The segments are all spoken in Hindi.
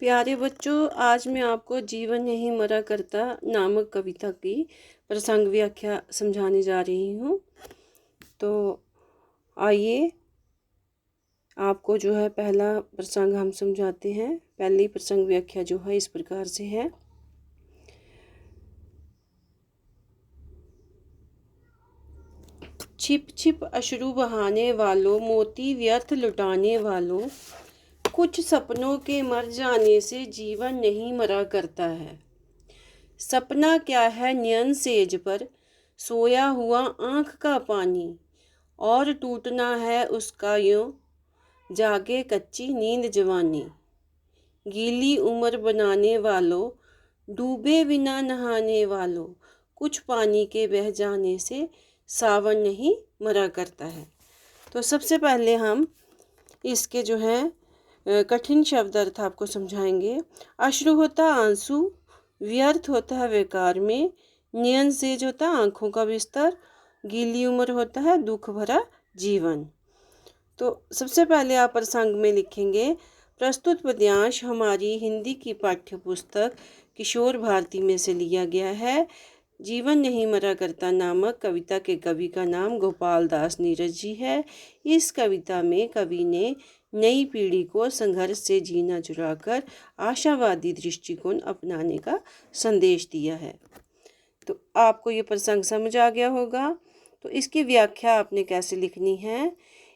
प्यारे बच्चों, आज मैं आपको जीवन नहीं मरा करता नामक कविता की प्रसंग व्याख्या समझाने जा रही हूँ। तो आइए आपको जो है पहला प्रसंग हम समझाते हैं। पहली प्रसंग व्याख्या जो है इस प्रकार से है। छिप छिप अश्रु बहाने वालों, मोती व्यर्थ लुटाने वालों, कुछ सपनों के मर जाने से जीवन नहीं मरा करता है। सपना क्या है नयन सेज पर सोया हुआ आँख का पानी, और टूटना है उसका यूं जागे कच्ची नींद जवानी। गीली उम्र बनाने वालों, डूबे बिना नहाने वालों, कुछ पानी के बह जाने से सावन नहीं मरा करता है। तो सबसे पहले हम इसके जो है कठिन शब्द अर्थ आपको समझाएंगे। अश्रु होता आंसू, व्यर्थ होता है बेकार में, नयन सेज होता है आंखों का बिस्तर, गीली उम्र होता है दुख भरा जीवन। तो सबसे पहले आप प्रसंग में लिखेंगे। प्रस्तुत पद्यांश हमारी हिंदी की पाठ्य पुस्तक किशोर भारती में से लिया गया है। जीवन नहीं मरा करता नामक कविता के कवि का नाम गोपाल दास नीरज जी है। इस कविता में कवि ने नई पीढ़ी को संघर्ष से जीना चुराकर आशावादी दृष्टिकोण अपनाने का संदेश दिया है। तो आपको ये प्रसंग समझ आ गया होगा। तो इसकी व्याख्या आपने कैसे लिखनी है,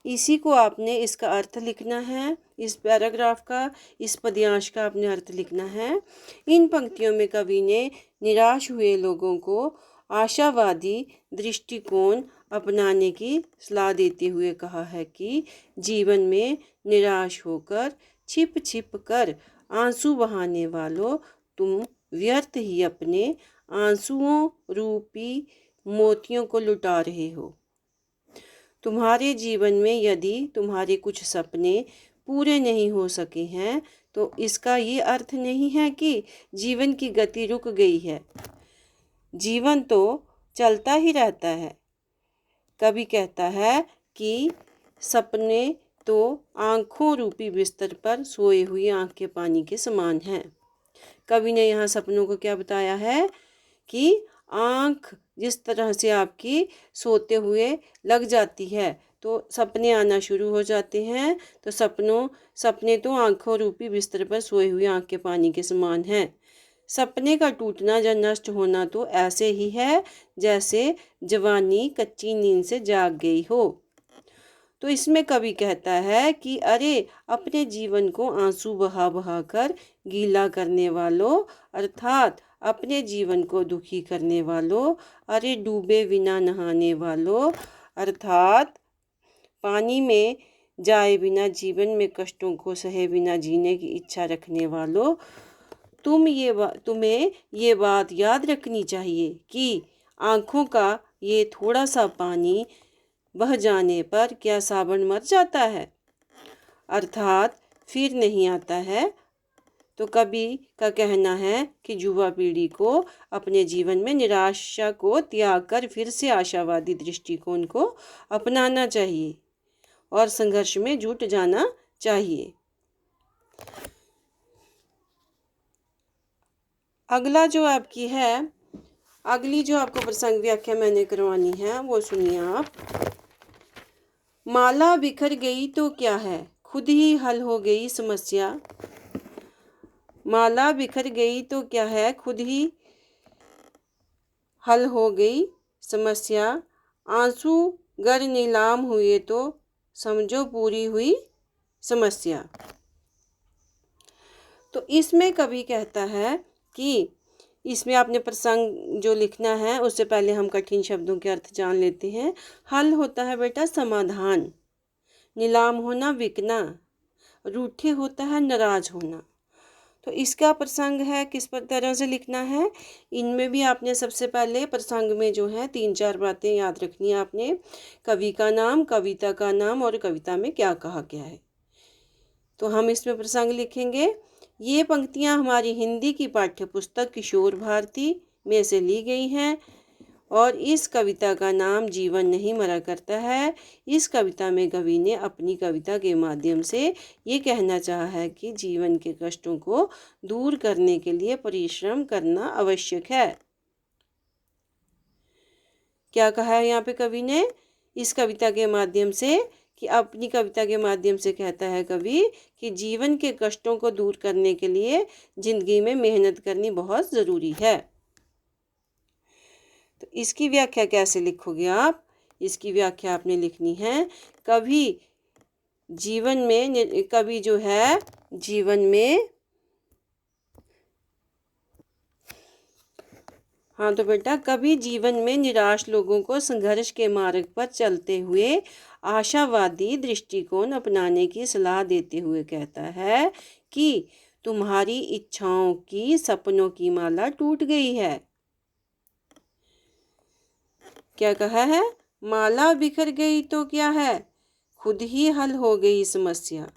इसी को आपने इसका अर्थ लिखना है। इस पैराग्राफ का, इस पद्यांश का आपने अर्थ लिखना है। इन पंक्तियों में कवि ने निराश हुए लोगों को आशावादी दृष्टिकोण अपनाने की सलाह देते हुए कहा है कि जीवन में निराश होकर छिप छिप कर आंसू बहाने वालों, तुम व्यर्थ ही अपने आंसुओं रूपी मोतियों को लुटा रहे हो। तुम्हारे जीवन में यदि तुम्हारे कुछ सपने पूरे नहीं हो सके हैं तो इसका ये अर्थ नहीं है कि जीवन की गति रुक गई है। जीवन तो चलता ही रहता है। कवि कहता है कि सपने तो आँखों रूपी बिस्तर पर सोए हुई आँख के पानी के समान हैं। कवि ने यहाँ सपनों को क्या बताया है कि आँख जिस तरह से आपकी सोते हुए लग जाती है तो सपने आना शुरू हो जाते हैं। तो सपने तो आँखों रूपी बिस्तर पर सोए हुए आँख के पानी के समान हैं। सपने का टूटना या नष्ट होना तो ऐसे ही है जैसे जवानी कच्ची नींद से जाग गई हो। तो इसमें कवि कहता है कि अरे अपने जीवन को आंसू बहा बहा कर गीला करने वालों, अर्थात अपने जीवन को दुखी करने वालों, अरे डूबे बिना नहाने वालों, अर्थात पानी में जाए बिना जीवन में कष्टों को सहे बिना जीने की इच्छा रखने वालों, तुम्हें ये बात याद रखनी चाहिए कि आँखों का ये थोड़ा सा पानी बह जाने पर क्या सावन मर जाता है, अर्थात फिर नहीं आता है। तो कवि का कहना है कि युवा पीढ़ी को अपने जीवन में निराशा को त्याग कर फिर से आशावादी दृष्टिकोण को अपनाना चाहिए और संघर्ष में जुट जाना चाहिए। अगला जो आपकी है, अगली जो आपको प्रसंग व्याख्या मैंने करवानी है वो सुनिए आप। माला बिखर गई तो क्या है, खुद ही हल हो गई समस्या। माला बिखर गई तो क्या है, खुद ही हल हो गई समस्या। आंसू गर नीलाम हुए तो समझो पूरी हुई समस्या। तो इसमें कवि कहता है कि इसमें आपने प्रसंग जो लिखना है उससे पहले हम कठिन शब्दों के अर्थ जान लेते हैं। हल होता है बेटा समाधान, नीलाम होना बिकना, रूठे होता है नाराज होना। तो इसका प्रसंग है किस तरह से लिखना है, इनमें भी आपने सबसे पहले प्रसंग में जो है 3-4 बातें याद रखनी है आपने। कवि का नाम, कविता का नाम और कविता में क्या कहा गया है। तो हम इसमें प्रसंग लिखेंगे। ये पंक्तियाँ हमारी हिंदी की पाठ्य पुस्तक किशोर भारती में से ली गई हैं और इस कविता का नाम जीवन नहीं मरा करता है। इस कविता में कवि ने अपनी कविता के माध्यम से ये कहना चाहा है कि जीवन के कष्टों को दूर करने के लिए परिश्रम करना आवश्यक है। क्या कहा है यहाँ पे कवि ने इस कविता के माध्यम से, कि अपनी कविता के माध्यम से कहता है कवि कि जीवन के कष्टों को दूर करने के लिए जिंदगी में मेहनत करनी बहुत ज़रूरी है। तो इसकी व्याख्या कैसे लिखोगे आप? इसकी व्याख्या आपने लिखनी है, कभी जीवन में, कभी जो है जीवन में, हाँ तो बेटा, कभी जीवन में निराश लोगों को संघर्ष के मार्ग पर चलते हुए आशावादी दृष्टिकोण अपनाने की सलाह देते हुए कहता है कि तुम्हारी इच्छाओं की, सपनों की माला टूट गई है। क्या कहा है? माला बिखर गई तो क्या है, खुद ही हल हो गई समस्या।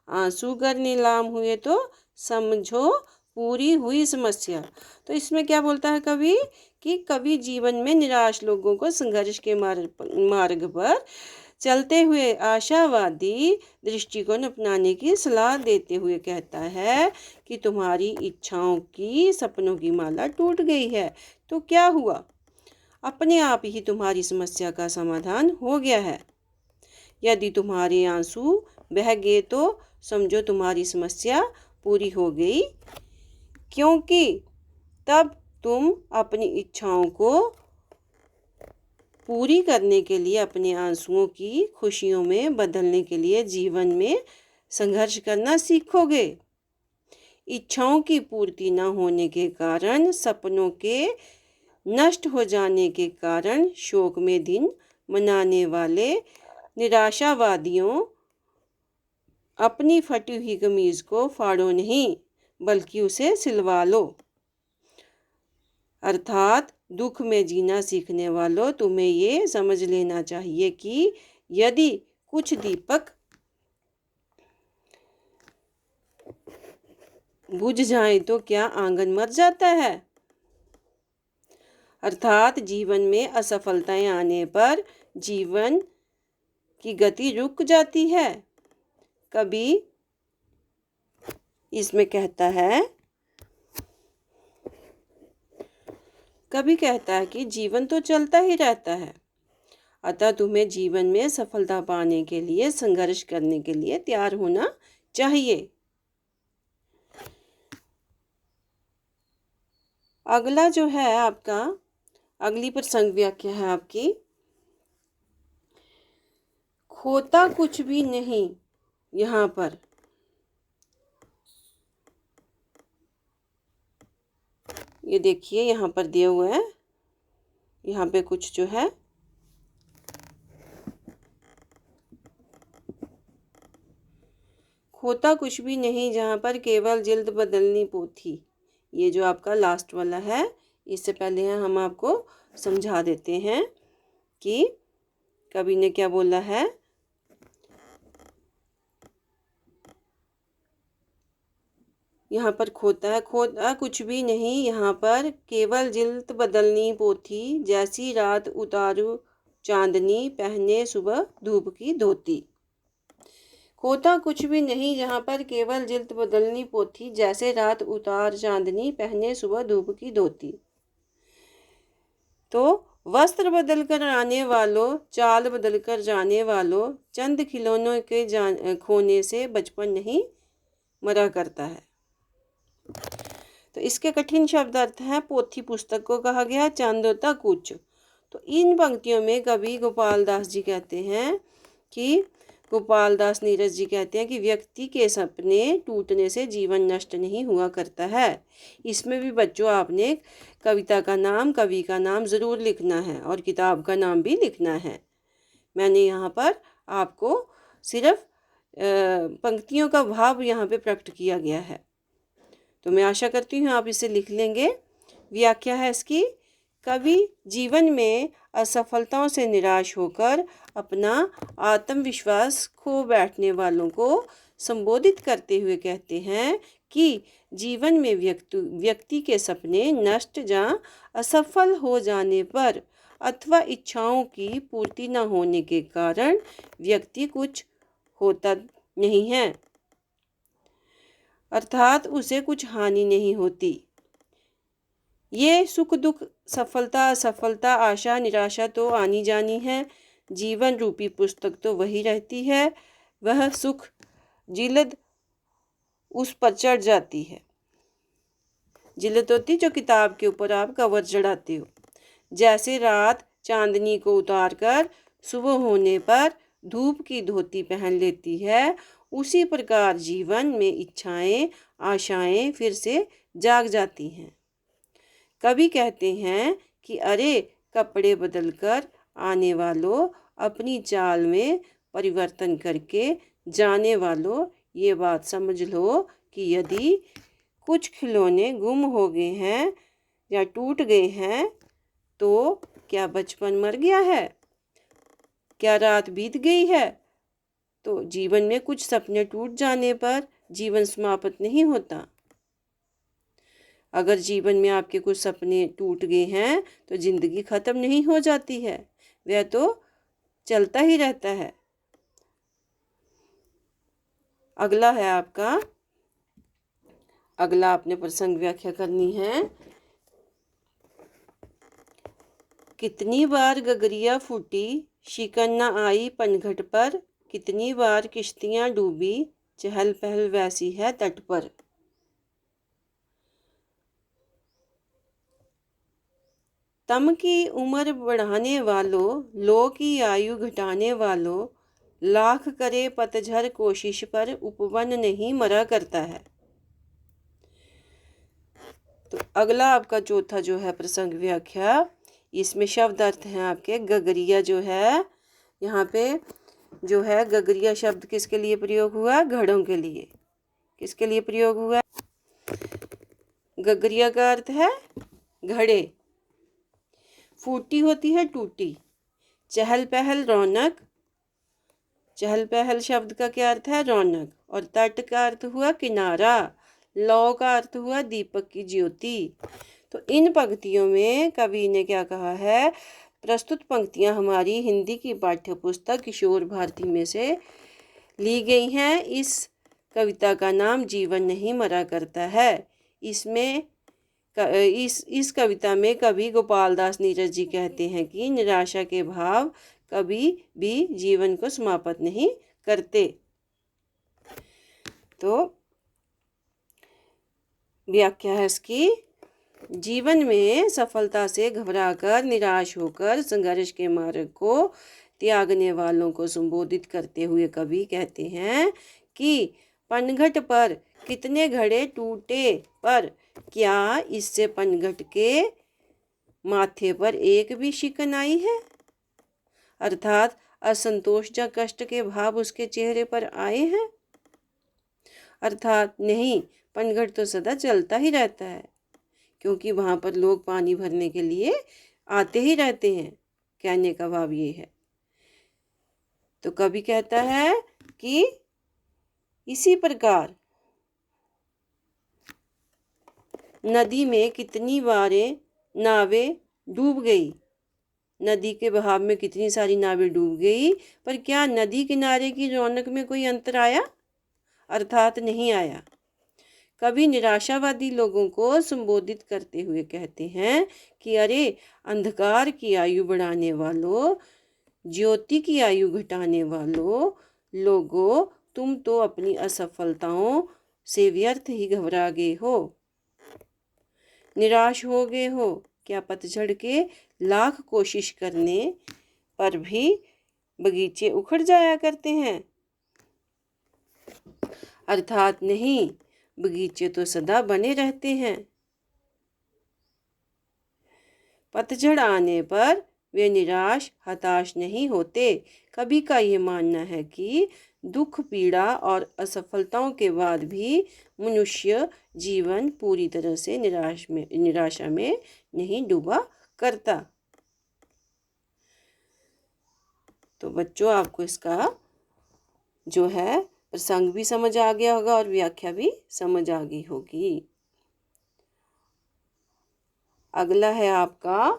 आंसू गर नीलाम हुए तो समझो पूरी हुई समस्या। तो इसमें क्या बोलता है कवि कि कवि जीवन में निराश लोगों को संघर्ष के मार्ग पर चलते हुए आशावादी दृष्टिकोण अपनाने की सलाह देते हुए कहता है कि तुम्हारी इच्छाओं की, सपनों की माला टूट गई है तो क्या हुआ, अपने आप ही तुम्हारी समस्या का समाधान हो गया है। यदि तुम्हारे आंसू बह गए तो समझो तुम्हारी समस्या पूरी हो गई, क्योंकि तब तुम अपनी इच्छाओं को पूरी करने के लिए, अपने आंसुओं की खुशियों में बदलने के लिए जीवन में संघर्ष करना सीखोगे। इच्छाओं की पूर्ति न होने के कारण, सपनों के नष्ट हो जाने के कारण शोक में दिन मनाने वाले निराशावादियों, अपनी फटी हुई कमीज को फाड़ो नहीं बल्कि उसे सिलवा लो। अर्थात दुख में जीना सीखने वालों, तुम्हें ये समझ लेना चाहिए कि यदि कुछ दीपक बुझ जाए तो क्या आंगन मर जाता है। अर्थात जीवन में असफलताएं आने पर जीवन की गति रुक जाती है। कभी इसमें कहता है, कभी कहता है कि जीवन तो चलता ही रहता है, अतः तुम्हें जीवन में सफलता पाने के लिए संघर्ष करने के लिए तैयार होना चाहिए। अगला जो है आपका, अगली प्रसंग व्याख्या है आपकी, खोता कुछ भी नहीं। यहाँ पर ये देखिए, यहाँ पर दिया हुआ है, यहाँ पे कुछ जो है खोता कुछ भी नहीं, जहाँ पर केवल जिल्द बदलनी पोथी। ये जो आपका लास्ट वाला है, इससे पहले हम आपको समझा देते हैं कि कवि ने क्या बोला है। यहाँ पर खोता कुछ भी नहीं, यहाँ पर केवल जिल्द बदलनी पोथी, जैसी रात उतारू चांदनी, पहने सुबह धूप की धोती। खोता कुछ भी नहीं, जहाँ पर केवल जिल्द बदलनी पोथी, जैसे रात उतार चांदनी, पहने सुबह धूप की धोती। तो वस्त्र बदल कर आने वालों, चाल बदल कर जाने वालों, चंद खिलौनों के खोने से बचपन नहीं मरा करता है। तो इसके कठिन शब्द अर्थ हैं, पोथी पुस्तक को कहा गया, चांद होता कुछ। तो इन पंक्तियों में कवि गोपाल दास जी कहते हैं कि गोपाल दास नीरज जी कहते हैं कि व्यक्ति के सपने टूटने से जीवन नष्ट नहीं हुआ करता है। इसमें भी बच्चों आपने कविता का नाम, कवि का नाम ज़रूर लिखना है और किताब का नाम भी लिखना है। मैंने यहाँ पर आपको सिर्फ पंक्तियों का भाव यहाँ पे प्रकट किया गया है, तो मैं आशा करती हूँ आप इसे लिख लेंगे। व्याख्या है इसकी, कवि जीवन में असफलताओं से निराश होकर अपना आत्मविश्वास खो बैठने वालों को संबोधित करते हुए कहते हैं कि जीवन में व्यक्ति के सपने नष्ट या असफल हो जाने पर अथवा इच्छाओं की पूर्ति न होने के कारण व्यक्ति कुछ होता नहीं है, अर्थात उसे कुछ हानि नहीं होती। ये सुख दुख, सफलता असफलता, आशा निराशा तो आनी जानी है। जीवन रूपी पुस्तक तो वही रहती है, वह सुख जिल्द उस पर चढ़ जाती है। जिल्द होती जो किताब के ऊपर आप कवर चढ़ाते हो। जैसे रात चांदनी को उतार कर सुबह होने पर धूप की धोती पहन लेती है, उसी प्रकार जीवन में इच्छाएं आशाएं फिर से जाग जाती हैं। कवि कहते हैं कि अरे कपड़े बदलकर आने वालों, अपनी चाल में परिवर्तन करके जाने वालों, ये बात समझ लो कि यदि कुछ खिलौने गुम हो गए हैं या टूट गए हैं तो क्या बचपन मर गया है? क्या रात बीत गई है? तो जीवन में कुछ सपने टूट जाने पर जीवन समाप्त नहीं होता। अगर जीवन में आपके कुछ सपने टूट गए हैं तो जिंदगी खत्म नहीं हो जाती है, वह तो चलता ही रहता है। अगला है आपका, अगला आपने प्रसंग व्याख्या करनी है। कितनी बार गगरिया फूटी, शिकन न आई पनघट पर, कितनी बार किश्तियां डूबी, चहल पहल वैसी है तट पर। तम की उम्र बढ़ाने वालों, लो की आयु घटाने वालों, लाख करे पतझड़ कोशिश पर उपवन नहीं मरा करता है। तो अगला आपका चौथा जो है प्रसंग व्याख्या, इसमें शब्द अर्थ हैं आपके। गगरिया जो है, यहाँ पे जो है गगरिया शब्द किसके लिए प्रयोग हुआ? घड़ों के लिए। किसके लिए प्रयोग हुआ? गगरिया का अर्थ है घड़े। फूटी होती है टूटी। चहल पहल रौनक, चहल पहल शब्द का क्या अर्थ है? रौनक। और तट का अर्थ हुआ किनारा। लौ का अर्थ हुआ दीपक की ज्योति। तो इन पंक्तियों में कवि ने क्या कहा है? प्रस्तुत पंक्तियां हमारी हिंदी की पाठ्य पुस्तक किशोर भारती में से ली गई हैं। इस कविता का नाम जीवन नहीं मरा करता है। इसमें इस कविता में कवि गोपाल दास नीरज जी कहते हैं कि निराशा के भाव कभी भी जीवन को समाप्त नहीं करते। तो व्याख्या है इसकी, जीवन में सफलता से घबराकर निराश होकर संघर्ष के मार्ग को त्यागने वालों को संबोधित करते हुए कवि कहते हैं कि पनघट पर कितने घड़े टूटे, पर क्या इससे पनघट के माथे पर एक भी शिकन आई है? अर्थात असंतोष या कष्ट के भाव उसके चेहरे पर आए हैं? अर्थात नहीं, पनघट तो सदा चलता ही रहता है, क्योंकि वहाँ पर लोग पानी भरने के लिए आते ही रहते हैं। कहने का भाव ये है। तो कवि कहता है कि इसी प्रकार नदी में कितनी बारें नावें डूब गई, नदी के बहाव में कितनी सारी नावें डूब गई, पर क्या नदी किनारे की रौनक में कोई अंतर आया? अर्थात नहीं आया। कवि निराशावादी लोगों को संबोधित करते हुए कहते हैं कि अरे अंधकार की आयु बढ़ाने वालों, ज्योति की आयु घटाने वालों लोगों, तुम तो अपनी असफलताओं से व्यर्थ ही घबरा गए हो, निराश हो गए हो। क्या पतझड़ के लाख कोशिश करने पर भी बगीचे उखड़ जाया करते हैं? अर्थात नहीं, बगीचे तो सदा बने रहते हैं। पतझड़ आने पर वे निराश हताश नहीं होते। कवि का ये मानना है कि दुख पीड़ा और असफलताओं के बाद भी मनुष्य जीवन पूरी तरह से निराशा में नहीं डूबा करता। तो बच्चों, आपको इसका जो है प्रसंग भी समझ आ गया होगा और व्याख्या भी समझ आ गई होगी। अगला है आपका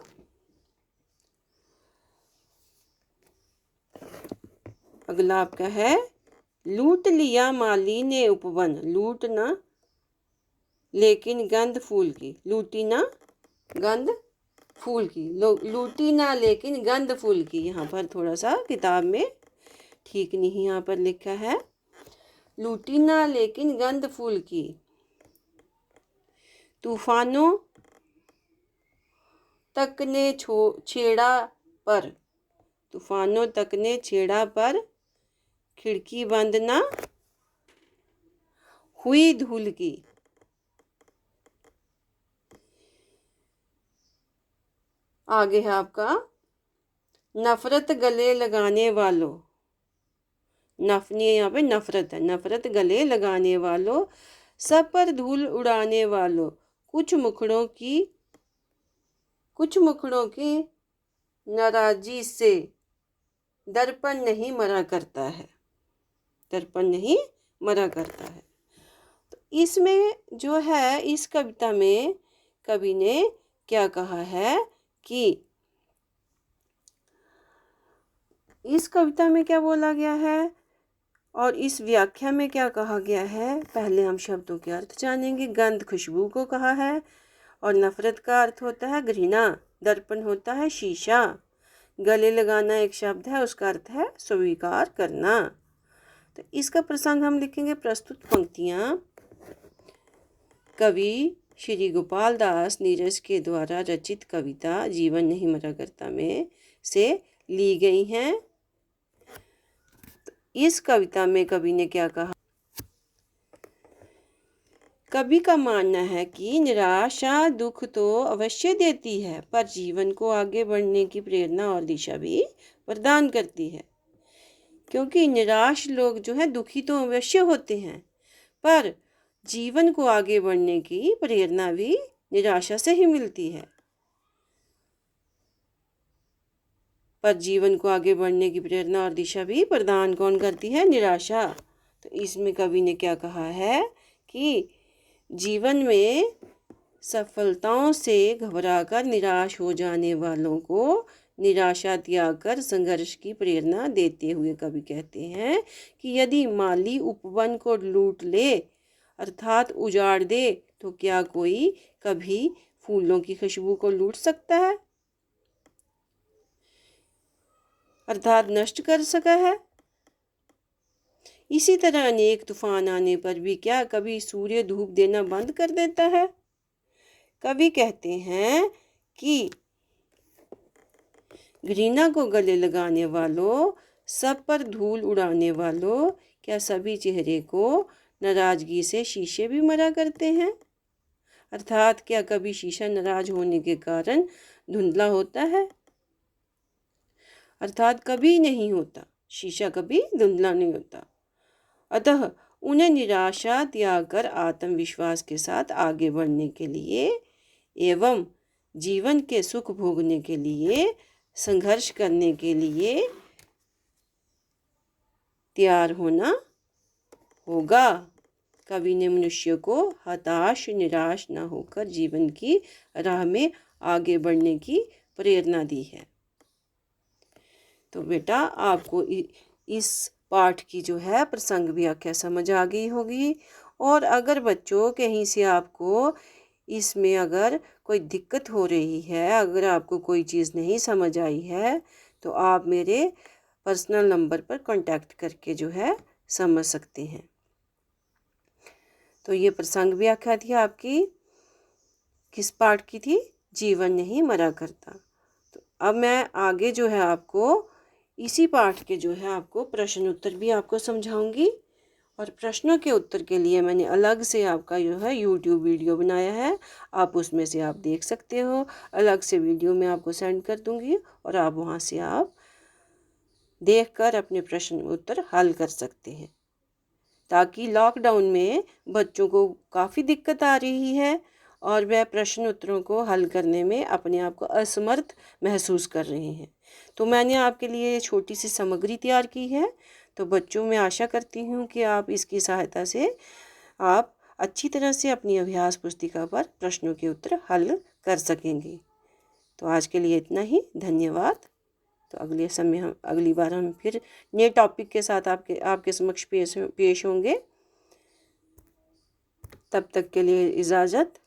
अगला आपका है, लूट लिया माली ने उपवन, लूट ना लेकिन गंध फूल की, लूटी ना गंध फूल की, लूटी ना लेकिन गंध फूल की। यहाँ पर थोड़ा सा किताब में ठीक नहीं यहाँ पर लिखा है, लूटी ना लेकिन गंध फूल की। तूफानों तक ने छेड़ा पर, तूफानों तक ने छेड़ा पर, खिड़की बंद ना हुई धूल की। आगे है आपका, नफरत गले लगाने वालों, नफनी यहाँ पे नफरत है, नफरत गले लगाने वालों, सब पर धूल उड़ाने वालों, कुछ मुखड़ों की नाराजी से दर्पण नहीं मरा करता है, दर्पण नहीं मरा करता है। तो इसमें जो है, इस कविता में कवि ने क्या कहा है कि इस कविता में क्या बोला गया है और इस व्याख्या में क्या कहा गया है। पहले हम शब्दों के अर्थ जानेंगे। गंध खुशबू को कहा है और नफरत का अर्थ होता है घृणा, दर्पण होता है शीशा, गले लगाना एक शब्द है, उसका अर्थ है स्वीकार करना। तो इसका प्रसंग हम लिखेंगे। प्रस्तुत पंक्तियाँ कवि श्री गोपाल दास नीरज के द्वारा रचित कविता जीवन नहीं मरा करता में से ली गई हैं। तो इस कविता में कवि ने क्या कहा, कवि का मानना है कि निराशा दुख तो अवश्य देती है, पर जीवन को आगे बढ़ने की प्रेरणा और दिशा भी प्रदान करती है। क्योंकि निराश लोग जो है दुखी तो अवश्य होते हैं, पर जीवन को आगे बढ़ने की प्रेरणा भी निराशा से ही मिलती है। पर जीवन को आगे बढ़ने की प्रेरणा और दिशा भी प्रदान कौन करती है, निराशा। तो इसमें कवि ने क्या कहा है कि जीवन में सफलताओं से घबराकर निराश हो जाने वालों को निराशा त्याग कर संघर्ष की प्रेरणा देते हुए कवि कहते हैं कि यदि माली उपवन को लूट ले अर्थात उजाड़ दे, तो क्या कोई कभी फूलों की खुशबू को लूट सकता है, अर्थात नष्ट कर सका है। इसी तरह अनेक तूफान आने पर भी क्या कभी सूर्य धूप देना बंद कर देता है। कवि कहते हैं कि घृणा को गले लगाने वालों, सब पर धूल उड़ाने वालों, क्या सभी चेहरे को नाराजगी से शीशे भी मरा करते हैं। अर्थात क्या कभी शीशा नाराज होने के कारण धुंधला होता है, अर्थात कभी नहीं होता, शीशा कभी धुंधला नहीं होता। अतः उन्हें निराशा त्याग कर आत्मविश्वास के साथ आगे बढ़ने के लिए एवं जीवन के सुख भोगने के लिए संघर्ष करने के लिए तैयार होना होगा। कवि ने मनुष्य को हताश निराश न होकर जीवन की राह में आगे बढ़ने की प्रेरणा दी है। तो बेटा आपको इस पाठ की जो है प्रसंग व्याख्या समझ आ गई होगी। और अगर बच्चों कहीं से आपको इसमें अगर कोई दिक्कत हो रही है, अगर आपको कोई चीज़ नहीं समझ आई है, तो आप मेरे पर्सनल नंबर पर कांटेक्ट करके जो है समझ सकते हैं। तो ये प्रसंग व्याख्या थी आपकी, किस पाठ की थी, जीवन नहीं मरा करता। तो अब मैं आगे जो है आपको इसी पाठ के जो है आपको प्रश्न उत्तर भी आपको समझाऊंगी। और प्रश्नों के उत्तर के लिए मैंने अलग से आपका जो है यूट्यूब वीडियो बनाया है, आप उसमें से आप देख सकते हो। अलग से वीडियो मैं आपको सेंड कर दूंगी और आप वहाँ से आप देखकर अपने प्रश्न उत्तर हल कर सकते हैं। ताकि लॉकडाउन में बच्चों को काफ़ी दिक्कत आ रही है और वह प्रश्न उत्तरों को हल करने में अपने आप को असमर्थ महसूस कर रहे हैं। तो मैंने आपके लिए छोटी सी सामग्री तैयार की है। तो बच्चों मैं आशा करती हूँ कि आप इसकी सहायता से आप अच्छी तरह से अपनी अभ्यास पुस्तिका पर प्रश्नों के उत्तर हल कर सकेंगे। तो आज के लिए इतना ही, धन्यवाद। तो अगली बार हम फिर नए टॉपिक के साथ आपके समक्ष पेश होंगे। तब तक के लिए इजाज़त।